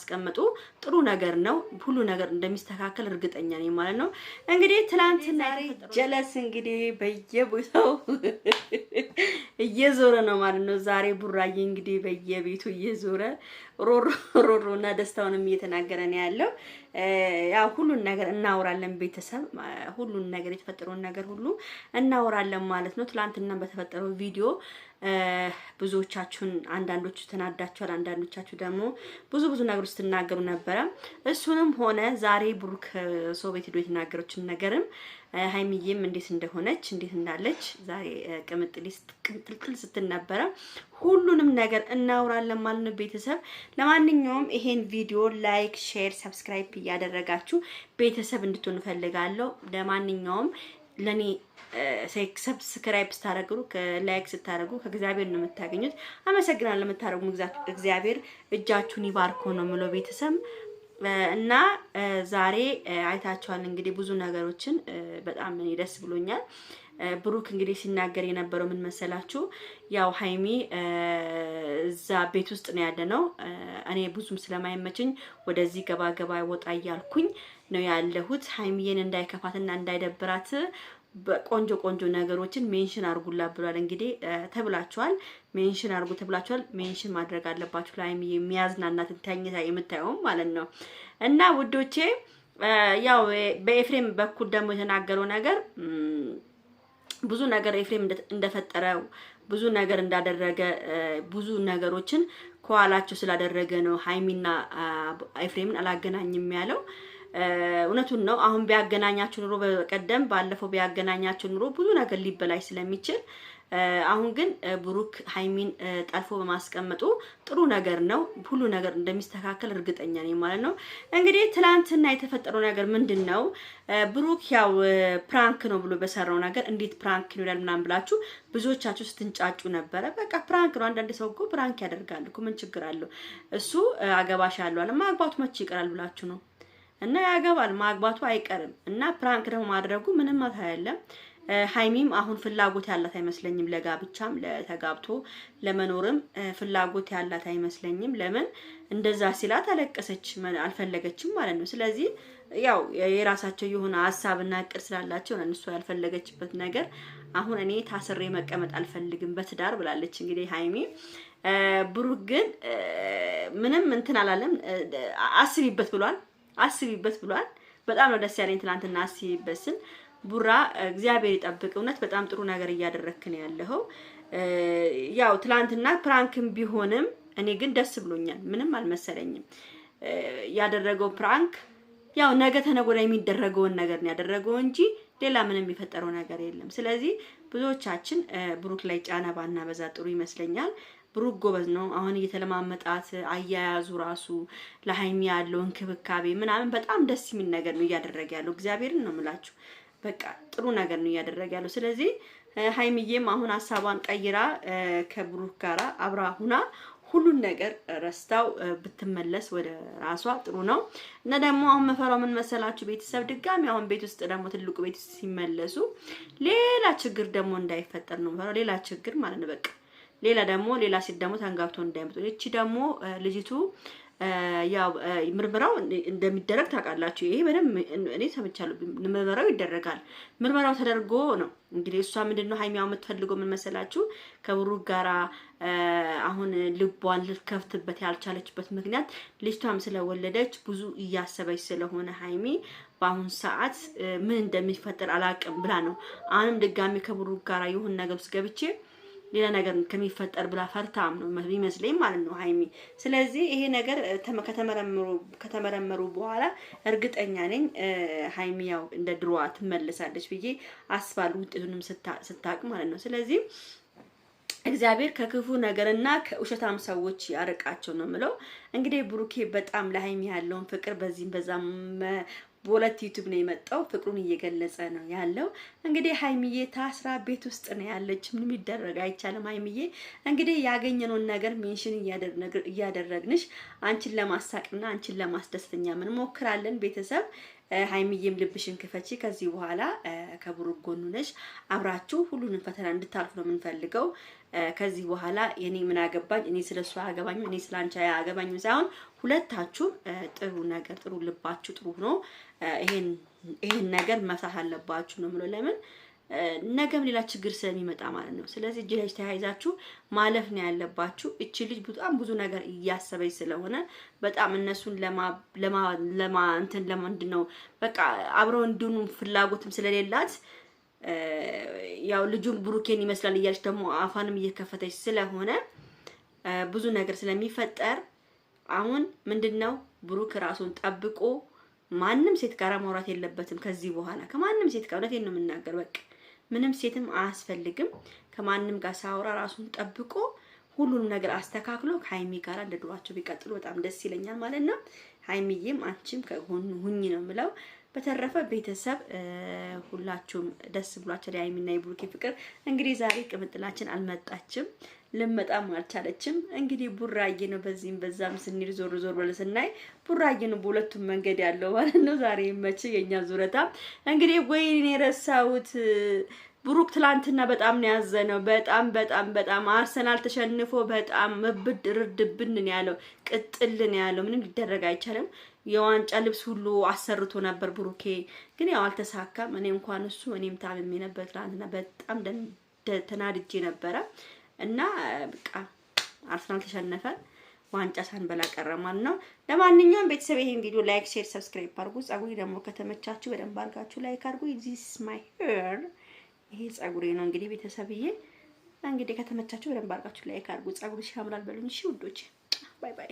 በማስቀመጡ ጥሩ ነገር ነው ሁሉ ነገር እንደሚስተካከል እርግጠኛ ነኝ ማለት ነው እንግዲህ ትላንትና ጀለስ እንግዲህ በየቦታው እየዞረ ነው ማለት ነው ዛሬ ቡራዬ እንግዲህ በየቤቱ እየዞረ ሮሮና ደስታውንም እየተናገረ ነው ያለው ያው ሁሉን ነገር እናወራለን ቤተሰብ ሁሉን ነገር የተፈጠረውን ነገር ሁሉ እናወራለን ማለት ነው ትላንትና በተፈጠረው ቪዲዮ ብዙዎቻችሁን አንዳንዶቹ ተናዳችኋል አንዳንዶቻችሁ ደግሞ ብዙ ነገሮች ስትናገሩ ነበር እሱንም ሆነ ዛሬ ብሩክ ሰው ቤት ሄዶ የተናገረችን ነገርም ሃይሚዬም እንዴት እንደሆነች እንዴት እንዳለች ዛሬ ቅምጥልጥል ስትነበረ ሁሉንም ነገር እናወራለን ማለት ነው ቤተሰብ ለማንኛውም ይሄን ቪዲዮ ላይክ ሼር ሰብስክራይብ ያደረጋችሁ ቤተሰብ እንድትሆኑ ፈልጋለሁ ለማንኛውም ለኔ ሰብስክራይብ ስታደርጉ ላይክ ስታደርጉ ከእግዚአብሔር ነው የምታገኙት አመሰግናለሁ ለምታደርጉ እግዚአብሔር እጃችሁን ይባርኮ ነው ምለው ቤተሰብ እና ዛሬ አይታችኋል እንግዲህ ብዙ ነገሮችን በጣም ደስ ብሎኛል ብሩክ እንግዲህ ሲናገር የነበረው ምን መሰላችሁ ያው ሃይሚ እዛ ቤት ውስጥ ነው ያለነው እኔ ብዙም ስለማይመቸኝ ወደዚህ ገባ ወጣ ያልኩኝ ነው ያለሁት ሃይሚዬን እንዳይከፋትና እንዳይደብራት በቆንጆ ነገሮችን ሜንሽን አርጉላ ብሏል እንግዲህ ተብላችኋል ሜንሽን አርጉ ተብላችኋል ሜንሽን ማድረግ አለባችሁ ለሃይሚ የሚያዝናናት ተኝታ የምታየው ማለት ነው እና ውዶቼ ያው በኤፍሬም በኩል ደግሞ የተናገረው ነገር ብዙ ነገር ኤፍሬም እንደፈጠረው ብዙ ነገር እንዳደረገ ብዙ ነገሮችን ከኋላቸው ስላደረገ ነው ሃይሚና ኤፍሬምን አላገናኝም ያለው እውነቱን ነው አሁን ቢያገናኛችሁ ኑሮ በቀደም ባለፈው ቢያገናኛችሁ ኑሮ ብዙ ነገር ሊበላሽ ስለሚችል አሁን ግን ብሩክ ሃይሚን ጣልፎ በማስቀመጡ ጥሩ ነገር ነው ሁሉ ነገር እንደሚስተካከል እርግጠኛ ነኝ ማለት ነው እንግዲህ ትላንትና የተፈጠረው ነገር ምንድነው ብሩክ ያው ፕራንክ ነው ብሎ በሰራው ነገር እንዴት ፕራንክ ይላል ምናምን ብላችሁ ብዙዎቻችሁ ስትንጫጩ ነበር በቃ ፕራንክ ነው አንዳንድ ሰው እኮ ፕራንክ ያደርጋል እኮ ምን ችግር አለው እሱ አገባሻለሁ አለ ማግባቱ መቼ ይቀራል ብላችሁ ነው እና ያገባል ማግባቱ አይቀርም እና ፕራንክ ደግሞ ማድረጉ ምንም አይደለም ሃይሚም አሁን ፍላጎት ያላት አይመስለኝም ለጋብቻም ለተጋብቶ ለመኖርም ፍላጎት ያላት አይመስለኝም ለምን እንደዛ ሲላት አለቀሰች አልፈለገችም ማለት ነው ስለዚህ ያው የራሳቸው የሆነ ሐሳብና እቅድ ስላላቸው እነሱ ያልፈለገችበት ነገር አሁን እኔ ታስሬ መቀመጥ አልፈልግም በትዳር ብላለች እንግዲህ ሃይሚ ብሩክ ግን ምንም እንትን አላለም አስቢበት ብሏል በጣም ነው ደስ ያለኝ ትላንትና አስቢበስን ቡራ እግዚአብሔር ይጠብቅ እውነት በጣም ጥሩ ነገር እያደረክ ነው ያለው ያው ትላንትና ፕራንክም ቢሆንም እኔ ግን ደስ ብሎኛል ምንም አልመሰለኝም ያደረገው ፕራንክ ያው ነገ ተነጎዳ የሚደረገውን ነገር ነው ያደረገው እንጂ ሌላ ምንም የሚፈጠረው ነገር የለም ስለዚህ ብዙዎቻችን ብሩክ ላይ ጫና ባናበዛ ጥሩ ይመስለኛል ብሩክ ጎበዝ ነው አሁን እየተለማመጣት አያያዙ ራሱ ለሃይሚ ያለው እንክብካቤ ምናምን በጣም ደስ የሚል ነገር ነው እያደረገ ያለው እግዚአብሔርን ነው የምላችሁ በቃ ጥሩ ነገር ነው እያደረገ ያለው ስለዚህ ሃይሚዬም አሁን ሐሳቧን ቀይራ ከብሩክ ጋራ አብራ ሁና ሁሉን ነገር ረስታው ብትመለስ ወደ ራሷ ጥሩ ነው እና ደግሞ አሁን መፈራው ምን መሰላችሁ ቤተሰብ ድጋሚ አሁን ቤት ውስጥ ደግሞ ትልቁ ቤት ሲመለሱ ሌላ ችግር ደግሞ እንዳይፈጠር ነው መፈራው ሌላ ችግር ማለት ነው በቃ ሌላ ሲት ደግሞ ተንጋብቶ እንዳይመጡ እቺ ደግሞ ልጅቱ ያው ምርመራው እንደሚደረግ ታውቃላችሁ ይሄ በደም እኔ ሰምቻለሁ ምርመራው ይደረጋል ምርመራው ተደርጎ ነው እንግዲህ እሷ ምንድነው ሃይሚያው የምትፈልገው ምን መሰላችሁ ከብሩክ ጋራ አሁን ልቧን ልትከፍትበት ያልቻለችበት ምክንያት ልጅቷም ስለወለደች ብዙ እያሰበች ስለሆነ ሃይሚ በአሁን ሰዓት ምን እንደሚፈጠር አላውቅም ብላ ነው አሁንም ድጋሚ ከብሩክ ጋራ ይሁን ነገር ውስጥ ገብቼ ሌላ ነገር ከሚፈጠር ብላ ፈርታም ነው የሚመስለኝ ማለት ነው ሃይሚ ስለዚህ ይሄ ነገር ከተመረመሩ በኋላ እርግጠኛ ነኝ ሃይሚ ያው እንደ ድሮዋ ትመለሳለች ብዬ አስባለሁ ውጤቱንም ስታቅ ማለት ነው ስለዚህ እግዚአብሔር ከክፉ ነገርና ከውሸታም ሰዎች ያርቃቸው ነው ምለው እንግዲህ ብሩኬ በጣም ለሃይሚ ያለውን ፍቅር በዚህም በዛም በሁለት ዩቲዩብ ነው የመጣው ፍቅሩን እየገለጸ ነው ያለው እንግዲህ ሃይሚዬ ታስራ ቤት ውስጥ ነው ያለች ምንም ይደረግ አይቻልም ሃይሚዬ እንግዲህ ያገኘነውን ነገር ሜንሽን እያደረግንሽ አንቺን ለማሳቅና አንቺን ለማስደስተኛ ምን ሞክራለን ቤተሰብ ሃይሚዬም ልብሽን ክፈቺ ከዚህ በኋላ ከብሩክ ጎኑ ነሽ አብራችሁ ሁሉንም ፈተና እንድታልፉ ነው የምንፈልገው ከዚህ በኋላ እኔ ምን አገባኝ እኔ ስለሷ አገባኝ እኔ ስላንቺ አገባኝ ሳይሆን ሁለታችሁ ጥሩ ነገር ጥሩ ልባችሁ ጥሩ ሆኖ ይሄን ነገር መፍታት አለባችሁ ነው የምለው። ለምን ነገም ሌላ ችግር ስለሚመጣ ማለት ነው። ስለዚህ እጅ ላይ ተያይዛችሁ ማለፍ ነው ያለባችሁ። እቺ ልጅ በጣም ብዙ ነገር እያሰበች ስለሆነ በጣም እነሱን ለማ እንትን ለምንድን ነው በቃ አብረው እንዲኑ ፍላጎትም ስለሌላት ያው ልጁን ብሩኬን ይመስላል እያለች ደግሞ አፋንም እየከፈተች ስለሆነ ብዙ ነገር ስለሚፈጠር አሁን ምንድነው ብሩክ ራሱን ጠብቆ ማንንም ሴት ጋር ማውራት የለበትም ከዚህ በኋላ ከማንንም ሴት ጋር እውነቴን ነው የምናገር። በቃ ምንም ሴትም አያስፈልግም። ከማንንም ጋር ሳውራ ራሱን ጠብቆ ሁሉንም ነገር አስተካክሎ ከሀይሚ ጋር እንደድሯቸው ቢቀጥሉ በጣም ደስ ይለኛል ማለት ነው። ሀይሚዬም አንቺም ከጎኑ ሁኚ ነው የምለው። በተረፈ ቤተሰብ ሁላችሁም ደስ ብሏችሁ የሀይሚና የብሩኬ ፍቅር እንግዲህ ዛሬ ቅምጥላችን አልመጣችም ልመጣም አልቻለችም። እንግዲህ ቡራዬ ነው በዚህም በዛም ስንል ዞር ዞር ብለን ስናይ ቡራዬ ነው በሁለቱም መንገድ ያለው ማለት ነው። ዛሬ መቼ የኛ ዙረታ እንግዲህ ወይኔ ረሳሁት። ብሩክ ትላንትና በጣም ነው ያዘነው። በጣም አርሰናል ተሸንፎ በጣም መብድ ርድብን ነው ያለው። ቅጥል ነው ያለው። ምንም ሊደረግ አይቻልም። የዋንጫ ልብስ ሁሉ አሰርቶ ነበር ብሩኬ፣ ግን ያው አልተሳካም። እኔ እንኳን እሱ እኔም ታምሜ ነበር ትላንትና በጣም ተናድጄ ነበረ እና በቃ አርሰናል ተሸነፈ። ዋንጫ ሳንበላ ቀረ ማለት ነው። ለማንኛውም ቤተሰብ ይሄን ቪዲዮ ላይክ፣ ሼር፣ ሰብስክራይብ አድርጉ። ጸጉሬ ደግሞ ከተመቻችሁ በደንብ አድርጋችሁ ላይክ አድርጉ። this my hair ይሄ ጸጉሬ ነው እንግዲህ ቤተሰብዬ። እንግዲህ ከተመቻችሁ በደንብ አድርጋችሁ ላይክ አድርጉ። ጸጉርሽ ያምራል በሉኝ እሺ ውዶች። ባይ ባይ።